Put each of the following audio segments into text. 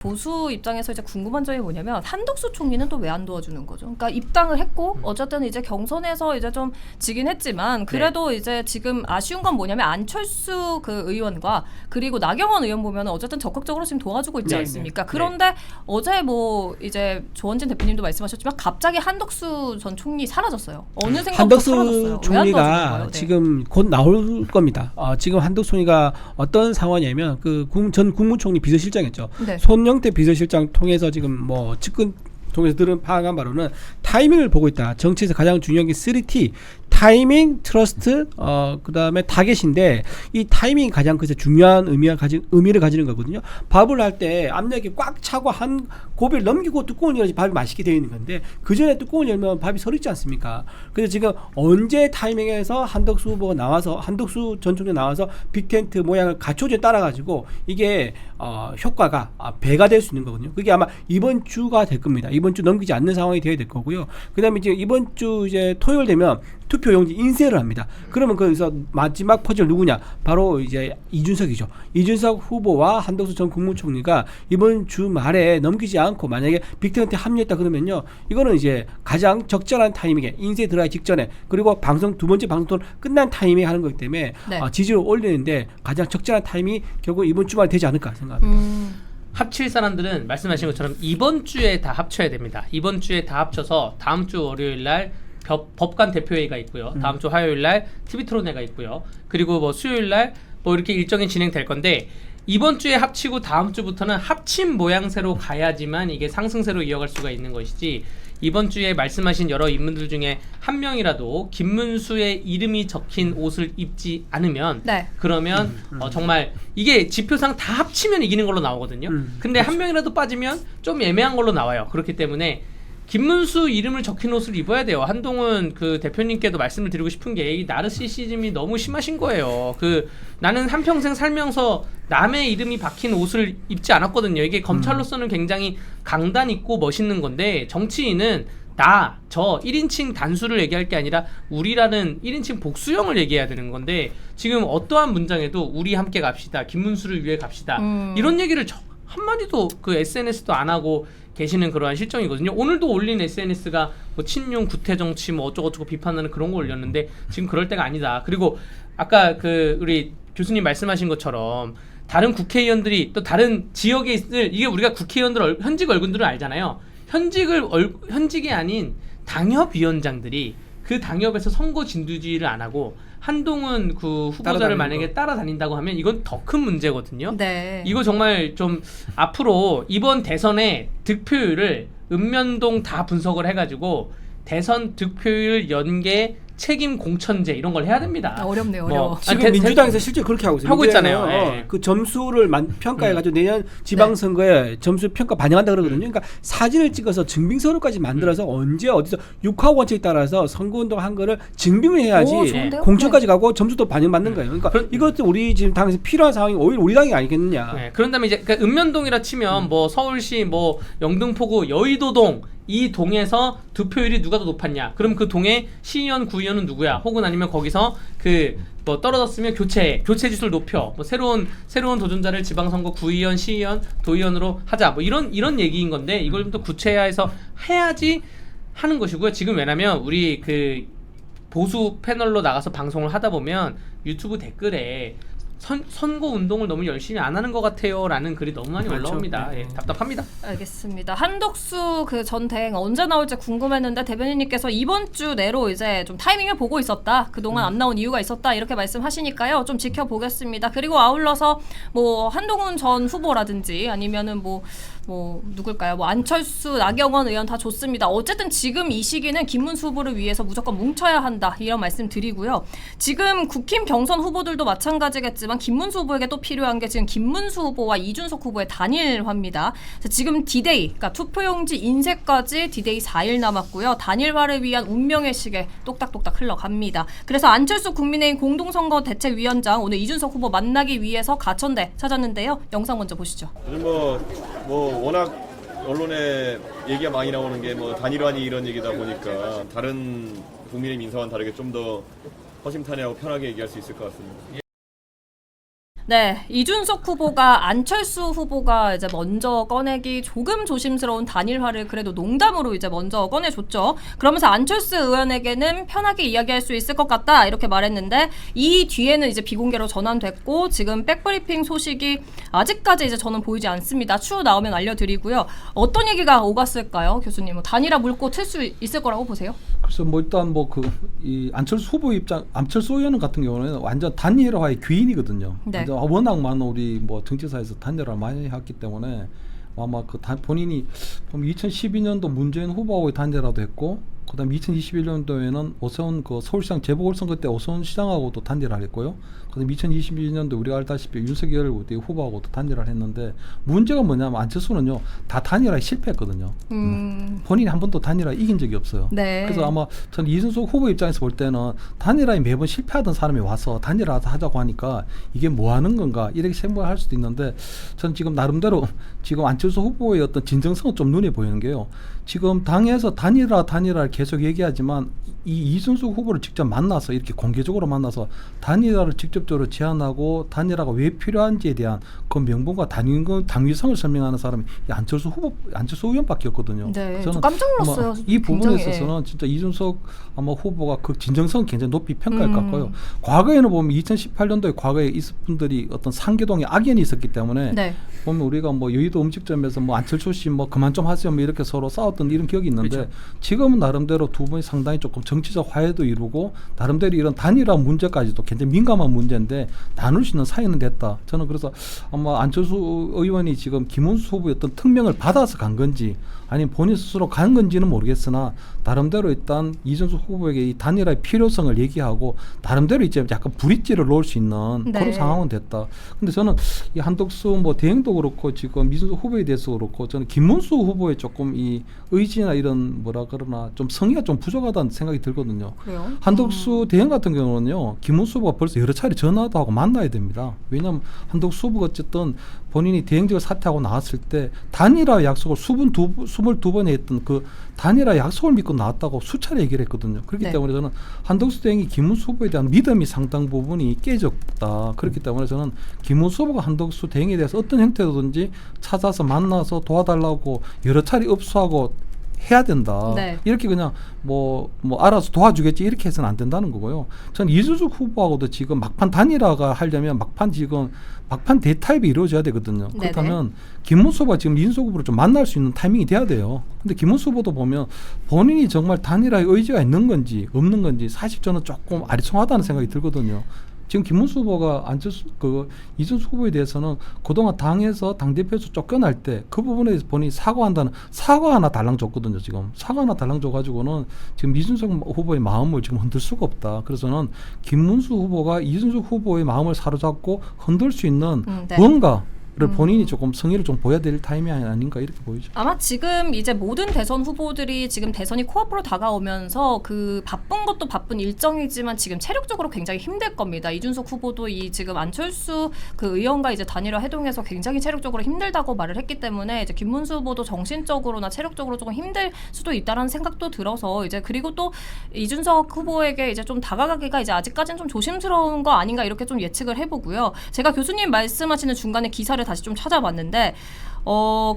보수 입장에서 이제 궁금한 점이 뭐냐면 한덕수 총리는 또 왜 안 도와주는 거죠? 그러니까 입당을 했고 어쨌든 이제 경선에서 이제 좀 지긴 했지만 그래도 이제 지금 아쉬운 건 뭐냐면 안철수 그 의원과 그리고 나경원 의원 보면 어쨌든 적극적으로 지금 도와주고 있지 않습니까? 그런데 어제 뭐 이제 조원진 대표님도 말씀하셨지만 갑자기 한덕수 전 총리 사라졌어요. 어느 생각부터 사라졌어요. 한덕수 총리가 지금 곧 나올 겁니다. 지금 한덕수 총리가 어떤 상황이냐면 그 전 국무총리 비서실장이었죠. 손영태 비서실장 통해서 지금 뭐 측근 통해서 들은 파악한 바로는 타이밍을 보고 있다. 정치에서 가장 중요한 게 3T 타이밍, 트러스트, 그다음에 타겟인데 이 타이밍이 가장 그래서 중요한 의미를 가지는 거거든요. 밥을 할 때 압력이 꽉 차고 한 고비를 넘기고 뚜껑을 열어야지 밥이 맛있게 되어 있는 건데 그 전에 뚜껑을 열면 밥이 서있지 않습니까? 그래서 지금 언제 타이밍에서 한덕수 후보가 나와서 한덕수 전 총리 나와서 빅텐트 모양을 갖춰져 따라 가지고 이게 효과가 배가 될 수 있는 거거든요. 그게 아마 이번 주가 될 겁니다. 이번 주 넘기지 않는 상황이 되어야 될 거고요. 그다음에 이제 이번 주 이제 토요일 되면 투표용지 인쇄를 합니다. 그러면 거기서 마지막 퍼즐 누구냐? 바로 이제 이준석이죠. 이준석 후보와 한덕수 전 국무총리가 이번 주 말에 넘기지 않고 만약에 빅텐트에 합류했다 그러면요, 이거는 이제 가장 적절한 타이밍에 인쇄 들어가기 직전에 그리고 방송 두 번째 방송 끝난 타이밍에 하는 거기 때문에 지지율을 올리는데 가장 적절한 타이밍이 결국 이번 주말에 되지 않을까 생각합니다. 합칠 사람들은 말씀하신 것처럼 이번 주에 다 합쳐야 됩니다. 이번 주에 다 합쳐서 다음 주 월요일 날 법관 대표회의가 있고요. 다음 주 화요일 날 TV 토론회가 있고요. 그리고 뭐 수요일 날 뭐 이렇게 일정이 진행될 건데 이번 주에 합치고 다음 주부터는 합친 모양새로 가야지만 이게 상승세로 이어갈 수가 있는 것이지 이번 주에 말씀하신 여러 인물들 중에 한 명이라도 김문수의 이름이 적힌 옷을 입지 않으면 그러면 정말 이게 지표상 다 합치면 이기는 걸로 나오거든요. 근데 한 명이라도 빠지면 좀 애매한 걸로 나와요. 그렇기 때문에 김문수 이름을 적힌 옷을 입어야 돼요. 한동훈 그 대표님께도 말씀을 드리고 싶은 게 이 나르시시즘이 너무 심하신 거예요. 나는 한평생 살면서 남의 이름이 박힌 옷을 입지 않았거든요. 이게 검찰로서는 굉장히 강단 있고 멋있는 건데 정치인은 저 1인칭 단수를 얘기할 게 아니라 우리라는 1인칭 복수형을 얘기해야 되는 건데 지금 어떠한 문장에도 우리 함께 갑시다. 김문수를 위해 갑시다. 이런 얘기를 한마디도 그 SNS도 안 하고 계시는 그러한 실정이거든요. 오늘도 올린 SNS가 뭐 친윤 구태 정치 뭐 어쩌고저쩌고 비판하는 그런 거 올렸는데 지금 그럴 때가 아니다. 그리고 아까 그 우리 교수님 말씀하신 것처럼 다른 국회의원들이 또 다른 지역에 있을 이게 우리가 국회의원들 현직 얼굴들은 알잖아요. 현직이 아닌 당협위원장들이 그 당협에서 선거 진두지휘를 안 하고 한동훈 그 후보자를 만약에 따라다닌다고 하면 이건 더 큰 문제거든요. 이거 정말 좀 앞으로 이번 대선의 득표율을 읍면동 다 분석을 해가지고 대선 득표율 연계 책임 공천제 이런 걸 해야 됩니다. 어렵네요. 어려워. 지금 민주당에서 실제 그렇게 하고 있어요. 하고 있잖아요. 그 점수를 평가해가지고 내년 지방선거에 점수 평가 반영한다 그러거든요. 그러니까 사진을 찍어서 증빙서류까지 만들어서 언제 어디서 육하 원칙에 따라서 선거운동 한 거를 증빙을 해야지 공천까지 가고 점수도 반영받는 거예요. 그러니까 이것도 우리 지금 당에서 필요한 상황이 오히려 우리 당이 아니겠느냐. 그런 다음에 이제 그러니까 읍면동이라 치면 뭐 서울시 뭐 영등포구 여의도동 이 동에서 득표율이 누가 더 높았냐? 그럼 그 동의 시의원, 구의원은 누구야? 혹은 아니면 거기서 그 뭐 떨어졌으면 교체 지수를 높여. 뭐 새로운 도전자를 지방선거 구의원, 시의원, 도의원으로 하자. 뭐 이런 얘기인 건데 이걸 좀 더 구체화해서 해야지 하는 것이고요. 지금 왜냐면 우리 그 보수 패널로 나가서 방송을 하다 보면 유튜브 댓글에 선거 운동을 너무 열심히 안 하는 것 같아요 라는 글이 너무 많이 올라옵니다. 답답합니다. 알겠습니다. 한덕수 그 전 대행 언제 나올지 궁금했는데 대변인님께서 이번 주 내로 이제 좀 타이밍을 보고 있었다. 그동안 안 나온 이유가 있었다. 이렇게 말씀하시니까요. 좀 지켜보겠습니다. 그리고 아울러서 뭐 한동훈 전 후보라든지 아니면은 뭐 누굴까요? 뭐 안철수, 나경원 의원 다 좋습니다. 어쨌든 지금 이 시기는 김문수 후보를 위해서 무조건 뭉쳐야 한다. 이런 말씀 드리고요. 지금 국힘 경선 후보들도 마찬가지겠지만 김문수 후보에게 또 필요한 게 지금 김문수 후보와 이준석 후보의 단일화입니다. 지금 디데이, 그러니까 투표용지 인쇄까지 디데이 4일 남았고요. 단일화를 위한 운명의 시계 똑딱똑딱 흘러갑니다. 그래서 안철수 국민의힘 공동선거 대책위원장 오늘 이준석 후보 만나기 위해서 가천대 찾았는데요. 영상 먼저 보시죠. 뭐 워낙 언론에 얘기가 많이 나오는 게 뭐 단일화니 이런 얘기다 보니까 다른 국민의힘 인사와는 다르게 좀 더 허심탄회하고 편하게 얘기할 수 있을 것 같습니다. 네, 이준석 후보가 안철수 후보가 이제 먼저 꺼내기 조금 조심스러운 단일화를 그래도 농담으로 이제 먼저 꺼내줬죠. 그러면서 안철수 의원에게는 편하게 이야기할 수 있을 것 같다 이렇게 말했는데 이 뒤에는 이제 비공개로 전환됐고 지금 백브리핑 소식이 아직까지 이제 저는 보이지 않습니다. 추후 나오면 알려드리고요. 어떤 얘기가 오갔을까요, 교수님? 뭐 단일화 물고 틀 수 있을 거라고 보세요? 그래서 뭐 일단 뭐 이 안철수 후보 입장, 안철수 의원 같은 경우는 완전 단일화의 귀인이거든요. 네. 워낙 많은 우리 뭐 정치사에서 단일화 많이 했기 때문에 아마 본인이 2012년도 문재인 후보하고의 단일화도 했고, 그다음 2021년도에는 오세훈 서울시장 재보궐선거 때 오세훈 시장하고도 단일화를 했고요. 그다음 2022년도 우리가 알다시피 윤석열 후보하고도 단일화를 했는데 문제가 뭐냐면 안철수는요 다 단일화에 실패했거든요. 본인이 한 번도 단일화 이긴 적이 없어요. 네. 그래서 아마 저는 이준석 후보 입장에서 볼 때는 단일화에 매번 실패하던 사람이 와서 단일화 하자고 하니까 이게 뭐 하는 건가 이렇게 생각할 수도 있는데, 저는 지금 나름대로 지금 안철수 후보의 어떤 진정성은 좀 눈에 보이는 게요. 지금 당에서 단일화를 계속 얘기하지만 이 이준석 후보를 직접 만나서 이렇게 공개적으로 만나서 단일화를 직접적으로 제안하고 단일화가 왜 필요한지에 대한 그 명분과 당위성을 설명하는 사람이 이 안철수 의원밖에 없거든요. 네, 저는 저 깜짝 놀랐어요. 이 부분에 굉장히, 있어서는 진짜 이준석 아마 후보가 그 진정성 굉장히 높이 평가할 것 같고요. 과거에는 보면 2018년도에 과거에 있을 분들이 어떤 상계동에 악연이 있었기 때문에 네. 보면 우리가 뭐 여의도 음식점에서 뭐 안철수 씨 뭐 그만 좀 하세요 뭐 이렇게 서로 싸웠던 이런 기억이 있는데, 그렇죠. 지금은 나름대로 두 분이 상당히 조금 정치적 화해도 이루고 나름대로 이런 단일화 문제까지도 굉장히 민감한 문제인데 나눌 수 있는 사이는 됐다. 저는 그래서 아마 안철수 의원이 지금 김문수 후보의 어떤 특명을 받아서 간 건지 아니면 본인 스스로 간 건지는 모르겠으나 나름대로 일단 이준석 후보에게 이 단일화의 필요성을 얘기하고 나름대로 이제 약간 브릿지를 놓을 수 있는 네. 그런 상황은 됐다. 근데 저는 이 한덕수 뭐 대행도 그렇고 지금 이준석 후보에 대해서 그렇고 저는 김문수 후보의 조금 이 의지나 이런 뭐라 그러나 좀 성의가 좀 부족하다는 생각이 들거든요. 그래요? 한덕수 대행 같은 경우는요, 김문수 후보가 벌써 여러 차례 전화도 하고 만나야 됩니다. 왜냐하면 한덕수 후보가 어쨌든 본인이 대행직을 사퇴하고 나왔을 때 단일화 약속을 22번에 했던 그 단일화 약속을 믿고 나왔다고 수차례 얘기를 했거든요. 그렇기 네. 때문에 저는 한덕수 대행이 김문수 후보에 대한 믿음이 상당 부분이 깨졌다. 그렇기 때문에 저는 김문수 후보가 한덕수 대행에 대해서 어떤 형태로든지 찾아서 만나서 도와달라고 여러 차례 업수하고 해야 된다. 네. 이렇게 그냥 뭐 알아서 도와주겠지 이렇게 해서는 안 된다는 거고요. 전 이준석 후보하고도 지금 막판 단일화가 하려면 막판 대타협이 이루어져야 되거든요. 네네. 그렇다면 김문수 후보가 지금 이준석 후보를 좀 만날 수 있는 타이밍이 돼야 돼요. 근데 김문수 후보도 보면 본인이 정말 단일화의 의지가 있는 건지 없는 건지 사실 저는 조금 아리송하다는 생각이 들거든요. 지금 김문수 후보가 이준석 후보에 대해서는 그동안 당에서 당대표에서 쫓겨날 때 그 부분에 대해서 본인이 사과 하나 달랑 줬거든요. 지금 사과 하나 달랑 줘가지고는 지금 이준석 후보의 마음을 지금 흔들 수가 없다. 그래서 저는 김문수 후보가 이준석 후보의 마음을 사로잡고 흔들 수 있는 네. 무언가를 본인이 조금 성의를 좀 보여야 될 타이밍이 아닌가 이렇게 보이죠. 아마 지금 이제 모든 대선 후보들이 지금 대선이 코앞으로 다가오면서 그 바쁜 것도 바쁜 일정이지만 지금 체력적으로 굉장히 힘들 겁니다. 이준석 후보도 이 지금 안철수 그 의원과 이제 단일화 해동해서 굉장히 체력적으로 힘들다고 말을 했기 때문에 이제 김문수 후보도 정신적으로나 체력적으로 조금 힘들 수도 있다라는 생각도 들어서 이제 그리고 또 이준석 후보에게 이제 좀 다가가기가 이제 아직까지는 좀 조심스러운 거 아닌가 이렇게 좀 예측을 해보고요. 제가 교수님 말씀하시는 중간에 기사를 다시 좀 찾아봤는데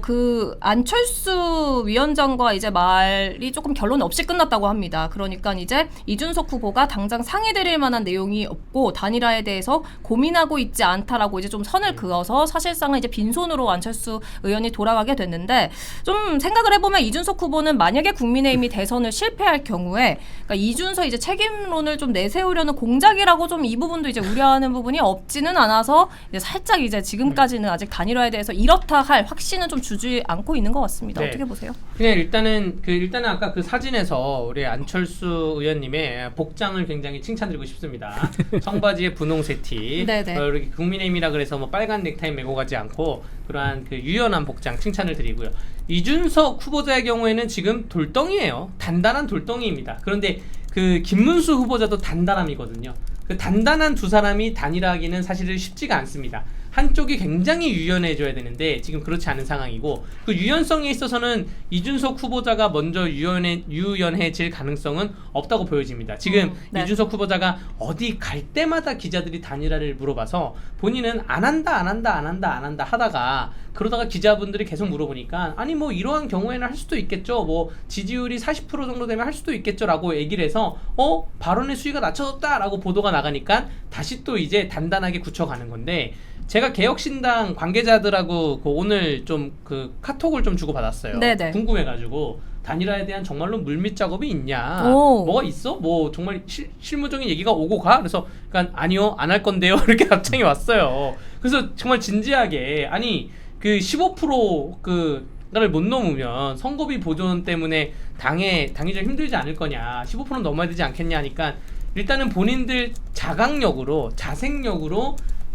그 안철수 위원장과 이제 말이 조금 결론 없이 끝났다고 합니다. 그러니까 이제 이준석 후보가 당장 상의드릴 만한 내용이 없고 단일화에 대해서 고민하고 있지 않다라고 이제 좀 선을 그어서 사실상은 이제 빈손으로 안철수 의원이 돌아가게 됐는데, 좀 생각을 해보면 이준석 후보는 만약에 국민의힘이 대선을 실패할 경우에 그러니까 이준석 이제 책임론을 좀 내세우려는 공작이라고 좀 이 부분도 이제 우려하는 부분이 없지는 않아서 이제 살짝 이제 지금까지는 아직 단일화에 대해서 이렇다 할 확신은 좀 주지 않고 있는 것 같습니다. 네. 어떻게 보세요? 그냥 일단은 아까 그 사진에서 우리 안철수 의원님의 복장을 굉장히 칭찬드리고 싶습니다. 청바지에 분홍색 티, 네네. 이렇게 국민의힘이라 그래서 뭐 빨간 넥타이 메고 가지 않고 그러한 그 유연한 복장 칭찬을 드리고요. 이준석 후보자의 경우에는 지금 돌덩이에요. 단단한 돌덩이입니다. 그런데 그 김문수 후보자도 단단함이거든요. 그 단단한 두 사람이 단일화하기는 사실은 쉽지가 않습니다. 한쪽이 굉장히 유연해져야 되는데 지금 그렇지 않은 상황이고 그 유연성에 있어서는 이준석 후보자가 먼저 유연해질 가능성은 없다고 보여집니다. 지금 네. 이준석 후보자가 어디 갈 때마다 기자들이 단일화를 물어봐서 본인은 안 한다 하다가 그러다가 기자분들이 계속 물어보니까 아니 뭐 이러한 경우에는 할 수도 있겠죠. 뭐 지지율이 40% 정도 되면 할 수도 있겠죠라고 얘기를 해서 발언의 수위가 낮춰졌다라고 보도가 나가니까 다시 또 이제 단단하게 굳혀가는 건데 제가 개혁신당 관계자들하고 오늘 좀 그 카톡을 좀 주고 받았어요. 네네. 궁금해가지고 단일화에 대한 정말로 물밑 작업이 있냐? 오. 뭐가 있어? 뭐 정말 실무적인 얘기가 오고 가? 그래서 그러니까 아니요 안 할 건데요 이렇게 답장이 왔어요. 그래서 정말 진지하게 아니 그 15% 를 못 넘으면 선거비 보존 때문에 당이 좀 힘들지 않을 거냐? 15%는 넘어야 되지 않겠냐 하니까 일단은 본인들 자생력으로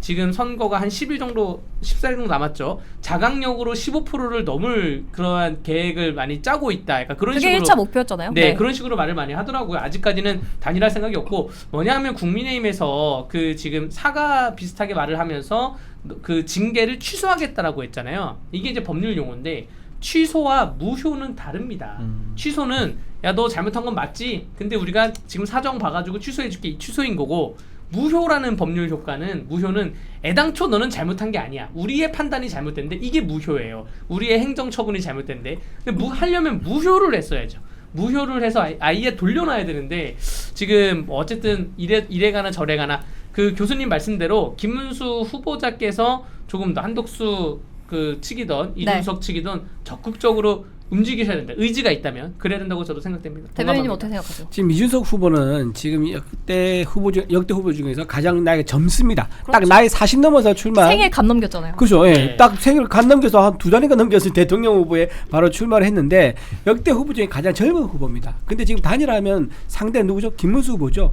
지금 선거가 한 10일 정도 14일 정도 남았죠. 자강력으로 15%를 넘을 그러한 계획을 많이 짜고 있다. 그러니까 그런 그게 식으로 1차 목표였잖아요. 네, 그런 식으로 말을 많이 하더라고요. 아직까지는 단일할 생각이 없고 뭐냐면 국민의힘에서 그 지금 사과 비슷하게 말을 하면서 그 징계를 취소하겠다라고 했잖아요. 이게 이제 법률 용어인데 취소와 무효는 다릅니다. 취소는 야 너 잘못한 건 맞지? 근데 우리가 지금 사정 봐가지고 취소해줄게 취소인 거고 무효라는 법률 효과는 무효는 애당초 너는 잘못한 게 아니야. 우리의 판단이 잘못된데 이게 무효예요. 우리의 행정처분이 잘못된데 근데 하려면 무효를 했어야죠. 무효를 해서 아예 돌려놔야 되는데 지금 어쨌든 이래 가나 저래 가나 그 교수님 말씀대로 김문수 후보자께서 조금 더 한덕수 그 측이던 이준석 측이던 적극적으로 움직이셔야 된다. 의지가 있다면 그래야 된다고 저도 생각됩니다. 대변인님 동감합니다. 어떻게 생각하세요? 지금 이준석 후보는 지금 역대 후보 중에서 가장 나이가 젊습니다. 딱 그렇죠. 나이 40 넘어서 출마. 생애 간 넘겼잖아요. 그죠. 예. 네. 딱 생을 간 넘겨서 한 2단위가 넘겨서 대통령 후보에 바로 출마를 했는데 역대 후보 중에 가장 젊은 후보입니다. 근데 지금 단일하면 상대 누구죠? 김문수 후보죠.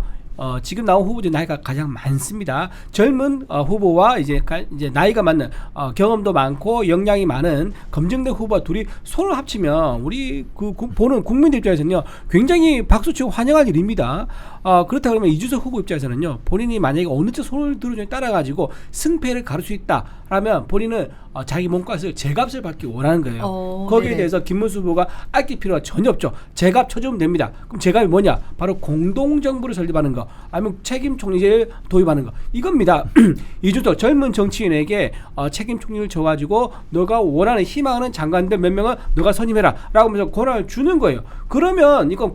지금 나온 후보 중에 나이가 가장 많습니다. 젊은 후보와 이제 나이가 맞는 경험도 많고 역량이 많은 검증된 후보와 둘이 손을 합치면 우리 보는 국민들 입장에서는요 굉장히 박수치고 환영할 일입니다. 그렇다 그러면 이준석 후보 입장에서는요 본인이 만약에 어느 쪽 손을 들어주에 따라가지고 승패를 가를 수 있다라면 본인은 자기 몸값을 제값을 받기 원하는 거예요. 거기에 네네. 대해서 김문수 후보가 아낄 필요가 전혀 없죠. 제값 쳐주면 됩니다. 그럼 제값이 뭐냐? 바로 공동정부를 설립하는 거 아니면 책임 총리제를 도입하는 거 이겁니다. 이준석 젊은 정치인에게 책임 총리를 줘가지고 너가 원하는 희망하는 장관들 몇 명은 너가 선임해라 라고 하면서 권한을 주는 거예요. 그러면 이건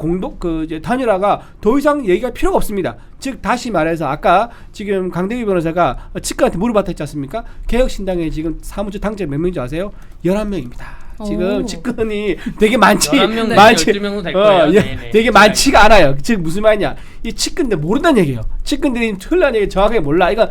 이제 단일화가 더 이상 얘기가 필요가 없습니다. 즉 다시 말해서 아까 지금 강대규 변호사가 측근한테 물어봤지 않습니까? 개혁신당에 지금 사무처 당적 몇 명인지 아세요? 11명입니다. 지금 오. 측근이 되게 많지 11명 내지 많지 12명도 될 거예요. 네네. 되게 많지가 않아요. 즉 무슨 말이냐? 이 측근들 모른다는 얘기예요. 측근들이 틀린 얘기 정확하게 몰라. 이거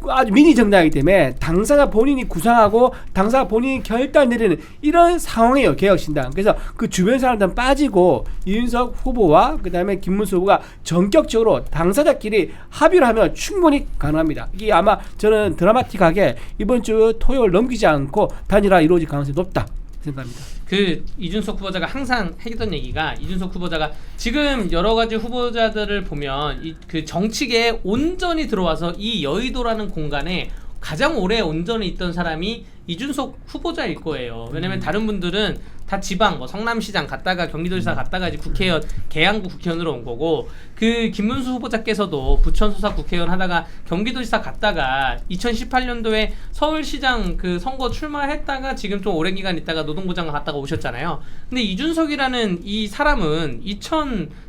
아주 미니 정당이기 때문에 당사자 본인이 구상하고 당사자 본인이 결단 내리는 이런 상황이에요. 개혁신당. 그래서 그 주변 사람들은 빠지고 이준석 후보와 그다음에 김문수 후보가 전격적으로 당사자끼리 합의를 하면 충분히 가능합니다. 이게 아마 저는 드라마틱하게 이번 주 토요일 넘기지 않고 단일화 이루어질 가능성이 높다 생각합니다. 그 이준석 후보자가 항상 했던 얘기가 이준석 후보자가 지금 여러 가지 후보자들을 보면 그 정치계에 온전히 들어와서 이 여의도라는 공간에 가장 오래 온전히 있던 사람이 이준석 후보자일 거예요. 왜냐면 다른 분들은 다 지방 뭐 성남시장 갔다가 경기도지사 갔다가 이제 국회의원 계양구 국회의원으로 온 거고 그 김문수 후보자께서도 부천 소사 국회의원 하다가 경기도지사 갔다가 2018년도에 서울시장 그 선거 출마했다가 지금 좀 오랜 기간 있다가 노동부 장관 갔다가 오셨잖아요. 근데 이준석이라는 이 사람은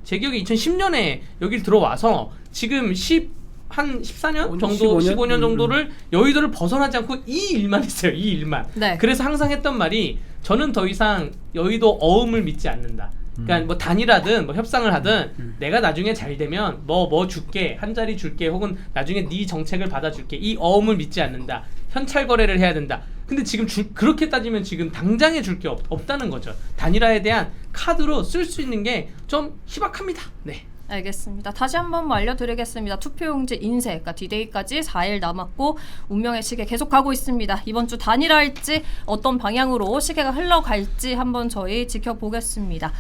제 기억에 2010년에 여길 들어와서 지금 한 14년 정도 15년 정도를 여의도를 벗어나지 않고 이 일만 했어요. 이 일만. 네. 그래서 항상 했던 말이 저는 더 이상 여의도 어음을 믿지 않는다. 그러니까 뭐 단일하든 뭐 협상을 하든 내가 나중에 잘 되면 뭐 줄게 한 자리 줄게 혹은 나중에 네 정책을 받아줄게 이 어음을 믿지 않는다. 현찰 거래를 해야 된다. 근데 지금 그렇게 따지면 지금 당장에 줄 게 없다는 거죠. 단일화에 대한 카드로 쓸 수 있는 게 좀 희박합니다. 네. 알겠습니다. 다시 한번 알려드리겠습니다. 투표용지 인쇄, 그러니까 D-Day까지 4일 남았고 운명의 시계 계속 가고 있습니다. 이번 주 단일화할지 어떤 방향으로 시계가 흘러갈지 한번 저희 지켜보겠습니다.